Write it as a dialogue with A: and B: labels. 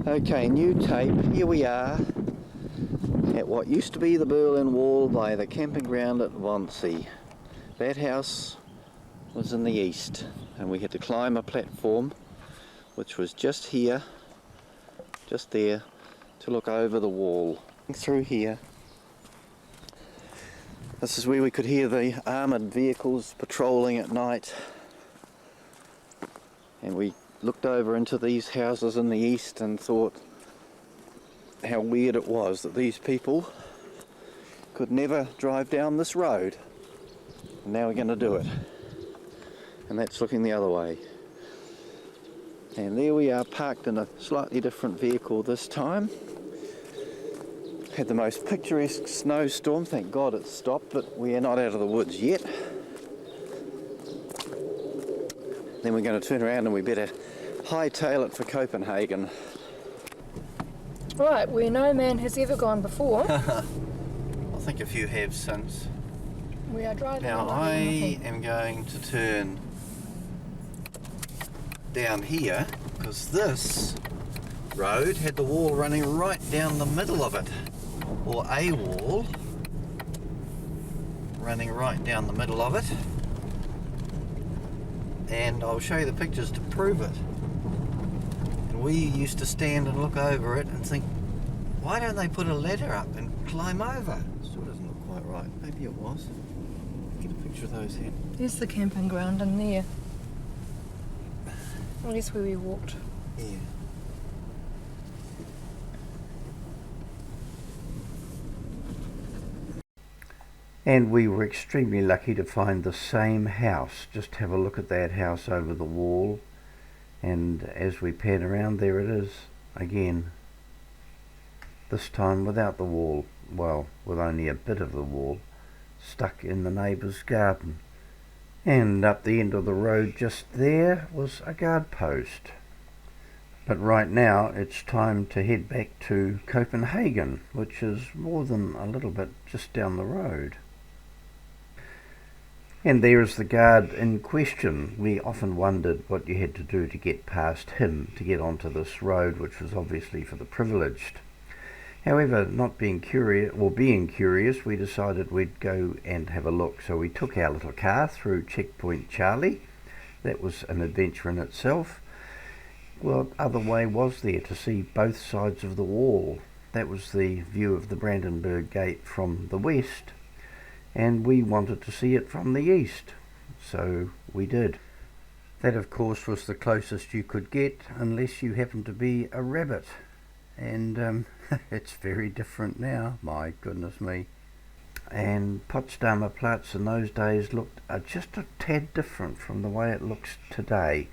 A: Okay, new tape. Here we are at what used to be the Berlin Wall by the camping ground at Wannsee. That house was in the east, and we had to climb a platform which was just here, just there, to look over the wall. Through here, this is where we could hear the armoured vehicles patrolling at night, and we looked over into these houses in the east and thought how weird it was that these people could never drive down this road, and now we're going to do it. And that's looking the other way. And there we are, parked in a slightly different vehicle this time. Had the most picturesque snowstorm. Thank God it stopped, but we are not out of the woods yet. Then we're going to turn around and we better hightail it for Copenhagen.
B: Right, where no man has ever gone before.
A: I think a few have since.
B: We are driving.
A: Now I am going to turn down here because this road had the wall running right down the middle of it, or a wall running right down the middle of it, and I'll show you the pictures to prove it. And we used to stand and look over it and think, why don't they put a ladder up and climb over? It still doesn't look quite right. Maybe it was. Get a picture of those here.
B: There's the camping ground in there. Well, that's where we walked.
A: Yeah.
C: And we were extremely lucky to find the same house. Just have a look at that house over the wall, and as we pan around, there it is again. This time without the wall, well, with only a bit of the wall stuck in the neighbour's garden. And up the end of the road just there was a guard post. But right now it's time to head back to Copenhagen, which is more than a little bit just down the road. And there is the guard in question. We often wondered what you had to do to get past him to get onto this road, which was obviously for the privileged. However, not being curious, or being curious, we decided we'd go and have a look. So we took our little car through Checkpoint Charlie. That was an adventure in itself. What other way was there to see both sides of the wall? That was the view of the Brandenburg Gate from the west, and we wanted to see it from the east, so we did. That, of course, was the closest you could get, unless you happened to be a rabbit. And it's very different now, my goodness me. And Potsdamer Platz in those days looked just a tad different from the way it looks today.